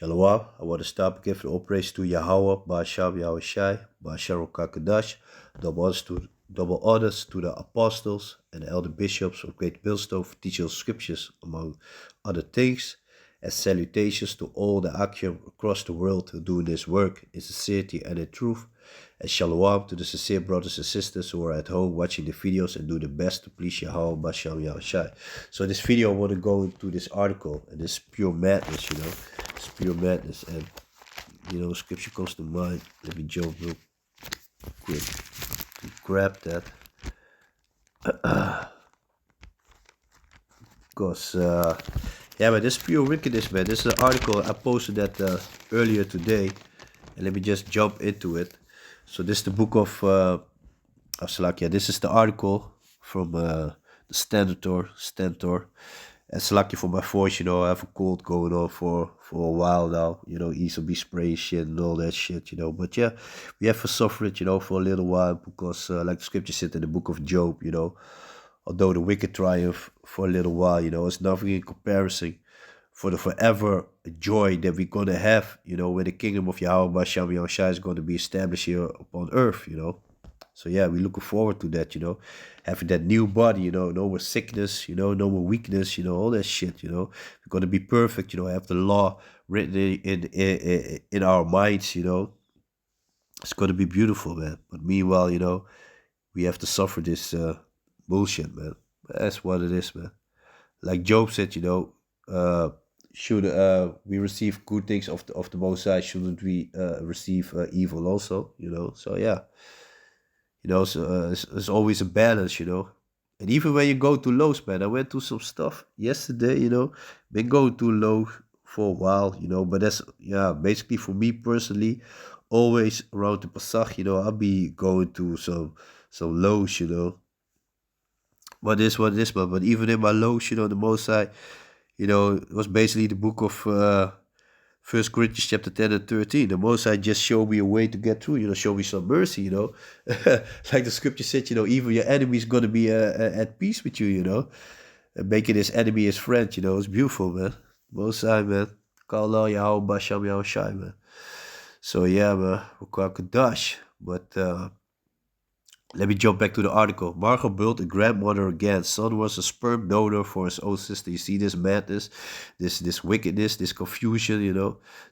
Shalom. I want to stop giving all praise to Yahweh, Ba'asham Yahushai, Ba'ashar Kakadash, double honors to the apostles and the elder bishops of Great Millstone for teaching us scriptures, among other things, and salutations to all the Akim across the world who do this work in sincerity and in truth, and shalom to the sincere brothers and sisters who are at home watching the videos and do the best to please Yahweh, Ba'asham Yahushai. So in this video I want to go into this article, and this pure madness, it's pure madness, and scripture comes to mind. Let me jump real quick to grab that. Because, yeah, but this pure wickedness, man. This is an article I posted that earlier today, and let me just jump into it. So this is the book of Salakia. This is the article from the Stentor. And Salakia for my voice, I have a cold going on for a while now. Esau be spraying shit and all that shit, But yeah, we have to suffer it, for a little while because, like the scripture said in the book of Job, although the wicked triumph for a little while, it's nothing in comparison for the forever joy that we're going to have, when the kingdom of Yahweh Ba'asham Yahushai is going to be established here upon earth, So yeah, we're looking forward to that, having that new body, no more sickness, no more weakness, all that shit, We're going to be perfect, have the law written in our minds, It's going to be beautiful, man. But meanwhile, we have to suffer this bullshit, man. That's what it is, man. Like Job said, should we receive good things of the Most High, shouldn't we receive evil also, So yeah, so it's always a balance, And even when you go too low, man, I went through some stuff yesterday, been going too low for a while, but that's, yeah, basically for me personally, always around the Pesach, I'll be going to some lows, But this what it is, man. But even in my lows, the Most High, it was basically the book of 1 Corinthians chapter 10 and 13. The Most High just showed me a way to get through, show me some mercy, Like the scripture said, even your enemy is going to be at peace with you, And making his enemy his friend, it's beautiful, man. Most High, man. Ka'Allah Yahweh Ba'asham Yahushai, man. So yeah, man, Kadash. But let me jump back to the article. Margot built a grandmother again. Son was a sperm donor for his own sister. You see this madness, this wickedness, this confusion,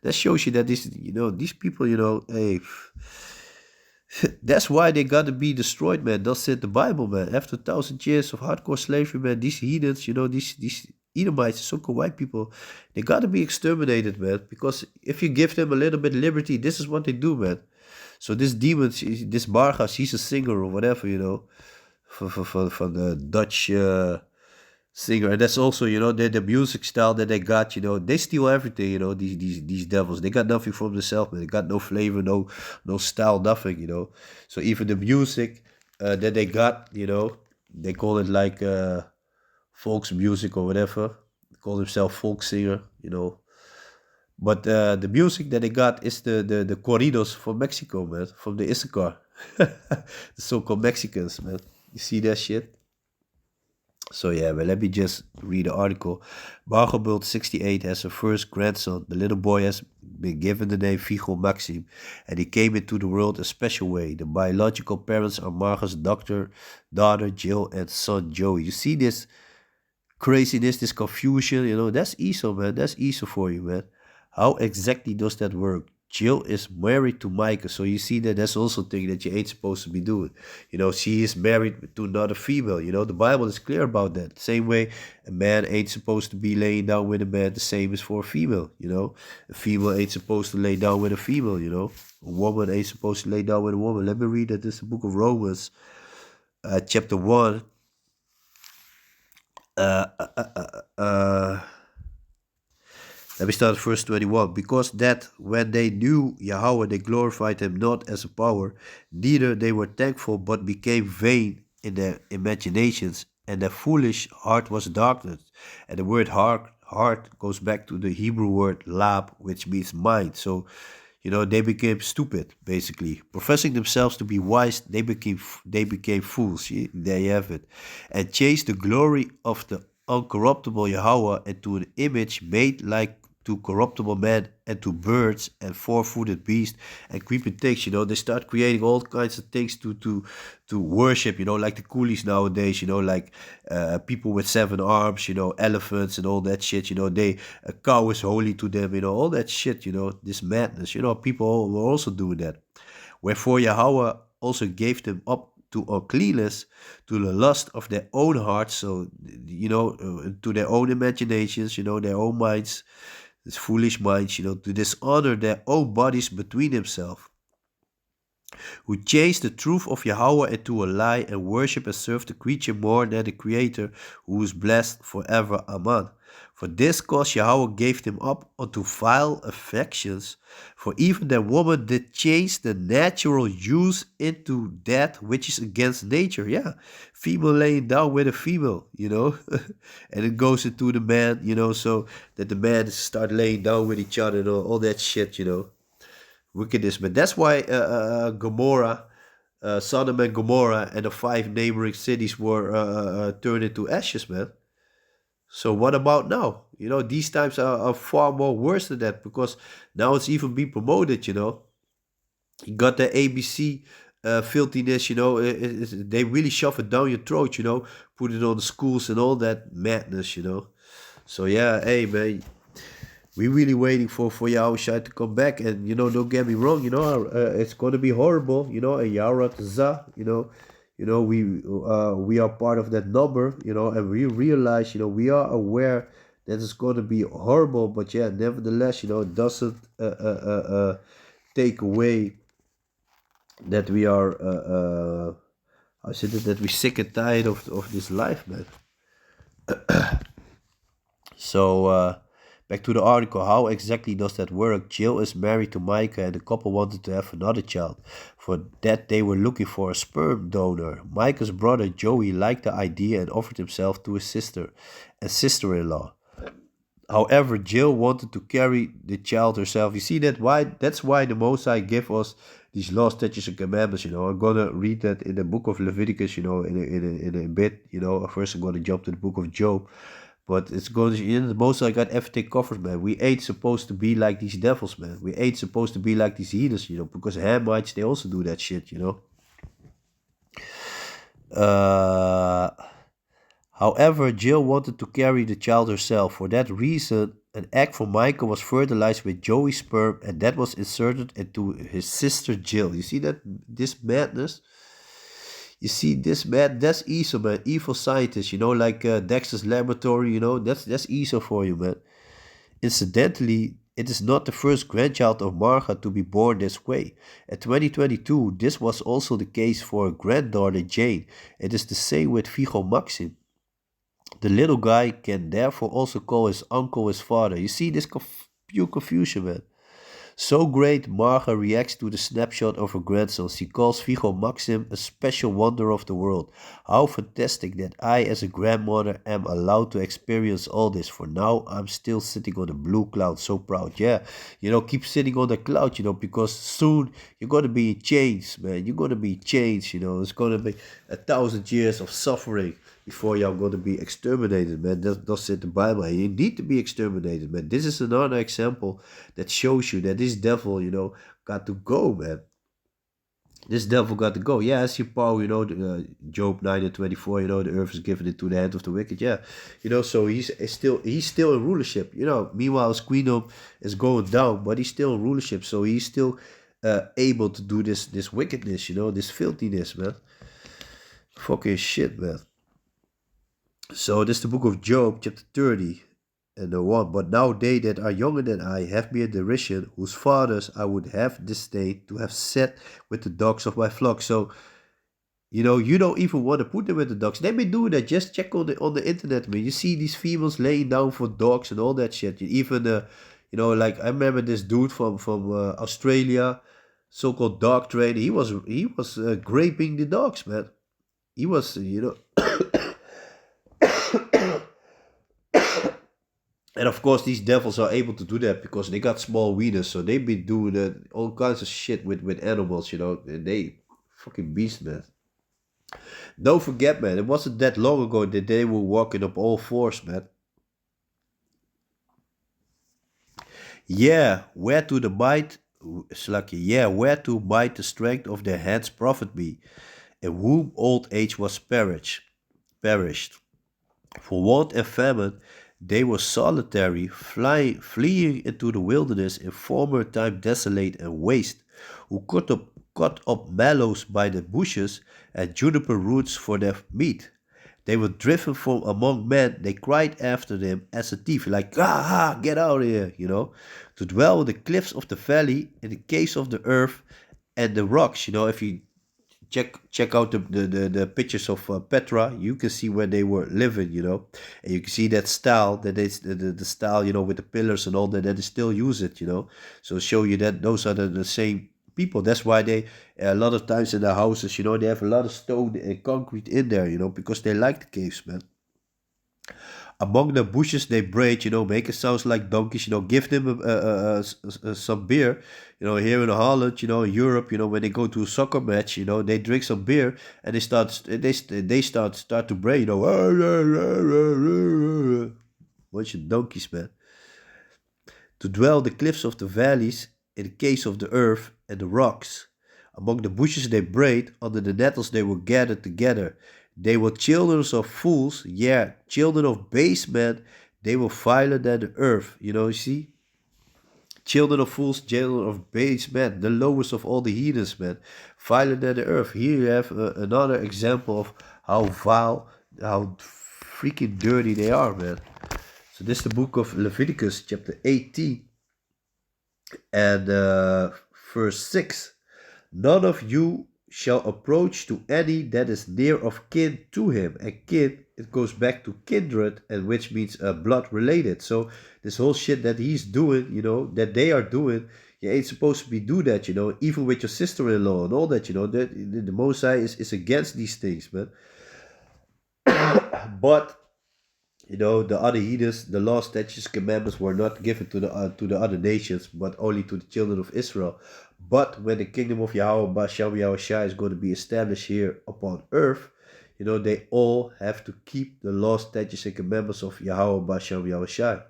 That shows you that these people, hey, that's why they gotta be destroyed, man. Thus said the Bible, man. After 1,000 years of hardcore slavery, man, these heathens, these Edomites, so-called white people, they gotta be exterminated, man. Because if you give them a little bit of liberty, this is what they do, man. So this demon, this Bargas, he's a singer or whatever, from the Dutch singer. And that's also, the music style that they got, they steal everything, these devils. They got nothing from themselves, man. They got no flavor, no style, nothing, So even the music that they got, they call it like folks music or whatever. They call themselves folk singer, But the music that they got is the corridos from Mexico, man, from the Issachar. The so-called Mexicans, man. You see that shit? So yeah, but let me just read the article. Bargobult 68 has a first grandson. The little boy has been given the name Vigo Maxim, and he came into the world a special way. The biological parents are Marga's daughter Jill, and son Joey. You see this craziness, this confusion, that's Esau, man. That's Esau for you, man. How exactly does that work? Jill is married to Micah, so you see that that's also a thing that you ain't supposed to be doing. She is married to another female. The Bible is clear about that. Same way a man ain't supposed to be laying down with a man, the same is for a female. A female ain't supposed to lay down with a female. A woman ain't supposed to lay down with a woman. Let me read that. This is the book of Romans, chapter 1. Let me start at verse 21. Because that when they knew Yahweh, they glorified him not as a power, neither they were thankful, but became vain in their imaginations, and their foolish heart was darkened. And the word heart goes back to the Hebrew word lab, which means mind. So, they became stupid, basically. Professing themselves to be wise, they became fools. There you have it. And chased the glory of the uncorruptible Yahweh into an image made like to corruptible man and to birds and four-footed beasts and creeping things. They start creating all kinds of things to worship. Like the coolies nowadays. Like people with 7 arms. Elephants and all that shit. They a cow is holy to them. All that shit. This madness. People were also doing that. Wherefore Yahweh also gave them up to uncleanness, to the lust of their own hearts, so to their own imaginations, their own minds, this foolish minds, to dishonor their own bodies between themselves, who changed the truth of Yahweh into a lie and worship and serve the creature more than the Creator, who is blessed forever. Amen. For this cause Yahweh gave them up unto vile affections, for even the woman did change the natural use into that which is against nature. Yeah, female laying down with a female. And it goes into the man, so that the man start laying down with each other and all that shit. Wickedness. But that's why Gomorrah, Sodom and Gomorrah, and the 5 neighboring cities were turned into ashes, man. So what about now? These times are far more worse than that, because now it's even being promoted. You got the ABC filthiness. They really shove it down your throat. Put it on the schools and all that madness. So yeah, hey man, we really waiting for Yahushua to come back, and don't get me wrong, it's gonna be horrible, a Yarat Zah, we are part of that number, and we realize, we are aware that it's gonna be horrible, but yeah, nevertheless, it doesn't take away that we are how said it, that we sick and tired of this life, man. So back to the article. How exactly does that work? Jill is married to Micah, and the couple wanted to have another child. For that, they were looking for a sperm donor. Micah's brother Joey liked the idea and offered himself to his sister and sister-in-law. However, Jill wanted to carry the child herself. You see that? Why? That's why the Most High give us these laws, statutes, and commandments. I'm gonna read that in the book of Leviticus. In a bit. First I'm gonna jump to the book of Job. But it's going to, the Most High got everything covered, man. We ain't supposed to be like these devils, man. We ain't supposed to be like these heathens, because Hamites, they also do that shit. Uh, However, Jill wanted to carry the child herself. For that reason, an egg from Micah was fertilized with Joey's sperm, and that was inserted into his sister Jill. You see that? This madness? You see this man, that's Esau, man. Evil scientist, like Dexter's Laboratory, that's Esau for you, man. Incidentally, it is not the first grandchild of Martha to be born this way. In 2022, this was also the case for her granddaughter Jane. It is the same with Vigo Maxim. The little guy can therefore also call his uncle his father. You see this pure confusion, man. So great, Marga reacts to the snapshot of her grandson. She calls Vigo Maxim a special wonder of the world. How fantastic that I, as a grandmother, am allowed to experience all this. For now, I'm still sitting on a blue cloud, so proud. Yeah, keep sitting on the cloud, because soon you're going to be in chains, man. You're going to be in chains, It's going to be 1,000 years of suffering before you're going to be exterminated, man. That's said the Bible. You need to be exterminated, man. This is another example that shows you that this devil, got to go, man. This devil got to go. Yeah, as you Paul, Job 9 and 24, the earth is given into the hand of the wicked. Yeah, so he's still in rulership. Meanwhile his kingdom is going down, but he's still in rulership. So he's still able to do this wickedness, this filthiness, man. Fucking shit, man. So this is the book of Job, chapter 30 and the 1. But now they that are younger than I have me in derision, whose fathers I would have disdained to have set with the dogs of my flock. So, you don't even want to put them with the dogs. They've been doing that. Just check on the internet, man. You see these females laying down for dogs and all that shit. Even, like I remember this dude from Australia, so-called dog trainer. He was raping the dogs, man. He was. And of course, these devils are able to do that because they got small wieners, so they've been doing all kinds of shit with animals, and they fucking beast, man. Don't forget, man, it wasn't that long ago that they were walking up all fours, man. Yeah, where to the might, Slaki, yeah, where to might the strength of their hands profit me, in whom old age was perished. For want and famine, they were solitary, fleeing into the wilderness in former time desolate and waste, who cut up mallows by the bushes and juniper roots for their meat. They were driven from among men. They cried after them as a thief, like, ah, get out of here, to dwell in the cliffs of the valley, in the caves of the earth and the rocks. If you check out the pictures of Petra, you can see where they were living, and you can see that style, that is the style, with the pillars and all that, that they still use it, so show you that those are the same people. That's why they, a lot of times in their houses, they have a lot of stone and concrete in there, because they like the caves, man. Among the bushes they braid, make it sounds like donkeys, give them some beer, here in Holland, in Europe, when they go to a soccer match, they drink some beer and they start to bray, bunch of donkeys, man. To dwell the cliffs of the valleys, in the caves of the earth and the rocks. Among the bushes they brayed, under the nettles they were gathered together. They were children of fools, yeah, children of base men. They were violent than the earth. You see? Children of fools, children of base men, the lowest of all the heathens, man. Violent than the earth. Here you have another example of how vile, how freaking dirty they are, man. So this is the book of Leviticus, chapter 18, and verse 6. None of you shall approach to any that is near of kin to him. And kin, it goes back to kindred, and which means blood related. So this whole shit that he's doing, that they are doing, you ain't supposed to be do that, even with your sister-in-law and all that, that the Most High is against these things, man. But the other heathens, the law, statutes, commandments were not given to the other nations, but only to the children of Israel. But when the kingdom of Yahweh Bashem Yahushua is going to be established here upon earth, they all have to keep the law, statutes, and commandments of Yahweh Bashem Yahushua.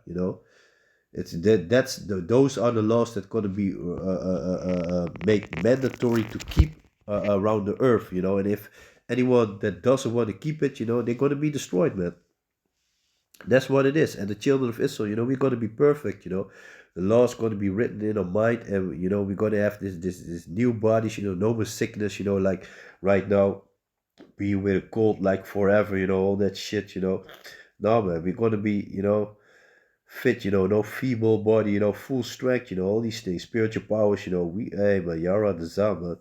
It's those are the laws that going to be made mandatory to keep around the earth. And if anyone that doesn't want to keep it, they're going to be destroyed, man. That's what it is. And the children of Israel, we're going to be perfect, The law is going to be written in our mind, and we're going to have this new bodies, no more sickness, like right now, we were cold like forever, all that shit, No, man, we're going to be, fit, no feeble body, full strength, all these things, spiritual powers, hey, man, Yara the Zam,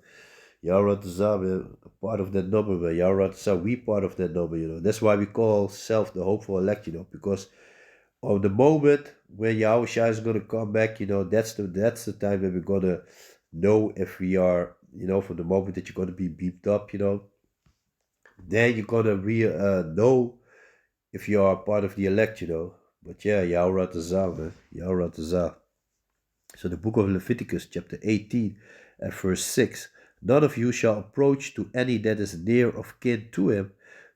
Yara the Zam, part of that number, man. Yara the Zam, we part of that number, That's why we call self the hopeful elect, because of the moment when Yahushua is gonna come back, that's the time that we're gonna know if we are, from the moment that you're gonna be beamed up, then you're gonna know if you are part of the elect, But yeah, Yahweh Tazah, man. Yahweh Tazah. So the book of Leviticus, chapter 18, and verse 6. None of you shall approach to any that is near of kin to him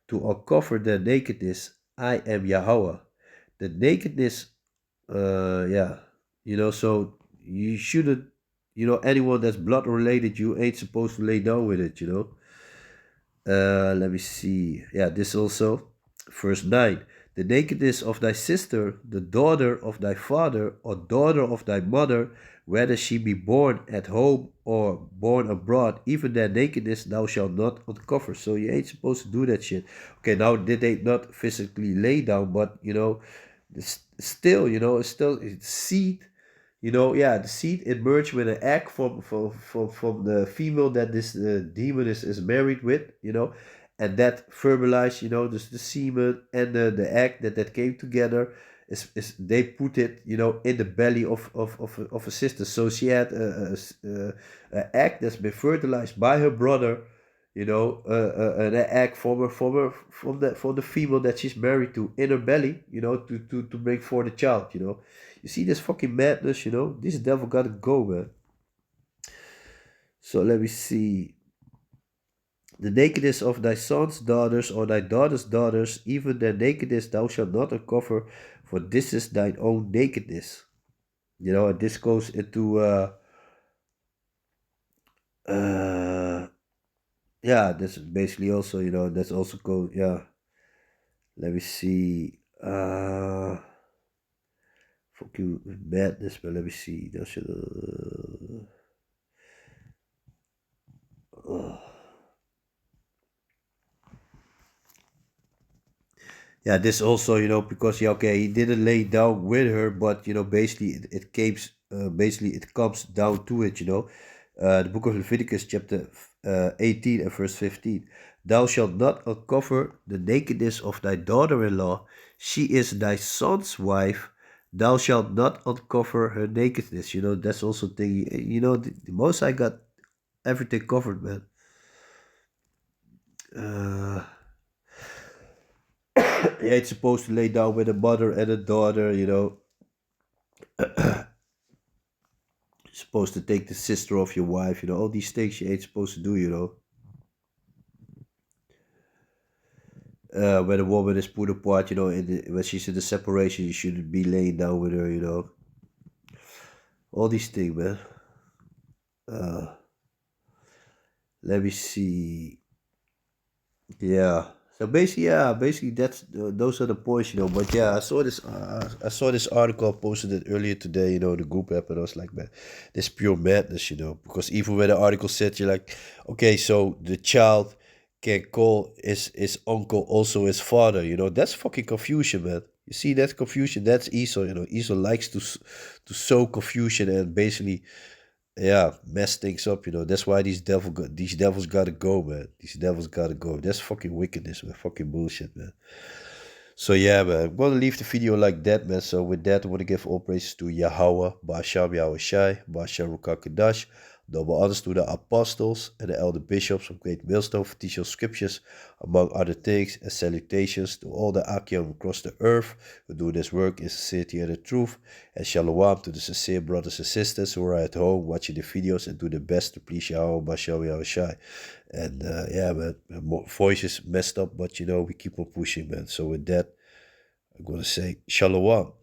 to uncover their nakedness. I am Yahweh. The nakedness, yeah, so you shouldn't, anyone that's blood related, you ain't supposed to lay down with it, let me see. Yeah, this also, verse 9. The nakedness of thy sister, the daughter of thy father, or daughter of thy mother, whether she be born at home or born abroad, even their nakedness thou shalt not uncover. So you ain't supposed to do that shit. Okay, now did they not physically lay down, but still, it's seed. Yeah, the seed emerged with an egg from the female that this demon is married with, and that fertilized, the semen and the egg that came together is they put it, in the belly of a sister. So she had a egg that's been fertilized by her brother, an egg from the female that she's married to in her belly, to bring forth a child, You see this fucking madness, This devil gotta go, man. So let me see. The nakedness of thy sons' daughters or thy daughters' daughters, even their nakedness thou shalt not uncover, for this is thine own nakedness. You know, and this goes into uh yeah, this is basically also, you know, that's also go yeah. Let me see. Fuck you madness, but let me see. That should yeah, this also, you know, because yeah, okay, he didn't lay down with her, but you know, basically it comes down to it, you know. The book of Leviticus, chapter 18 and verse 15. Thou shalt not uncover the nakedness of thy daughter-in-law, she is thy son's wife. Thou shalt not uncover her nakedness. You know, that's also thing. You know, the most I got everything covered, man. Uh, yeah, it's supposed to lay down with a mother and a daughter. You know, supposed to take the sister of your wife. You know, all these things you ain't supposed to do. You know, when a woman is put apart, you know, when she's in the separation, you shouldn't be laying down with her. You know, all these things, man. Uh, let me see. Yeah. So basically, yeah, basically that's those are the points, you know. But yeah, I saw this article I posted it earlier today, you know, the group app, and I was like, man, this pure madness, you know, because even when the article said, you're like, okay, so the child can call his uncle also his father, you know, that's fucking confusion, man. You see that confusion? That's Esau, you know. Esau likes to sow confusion and basically yeah, mess things up, you know. That's why these devils gotta go, man. These devils gotta go. That's fucking wickedness, man. Fucking bullshit, man. So yeah, man. I'm gonna leave the video like that, man. So with that, I wanna give all praises to Yahweh, Basham Yahweh Shai, Basham Rukakadash, double honors to the apostles and the elder bishops of Great Millstone for teaching scriptures, among other things, and salutations to all the Akim across the earth who do this work in sincerity and the truth, and shalom to the sincere brothers and sisters who are at home watching the videos and do their best to please Yahweh, Basham Yahweh Shai. And yeah, man, my voice is messed up, but you know, we keep on pushing, man. So with that, I'm gonna say shalom.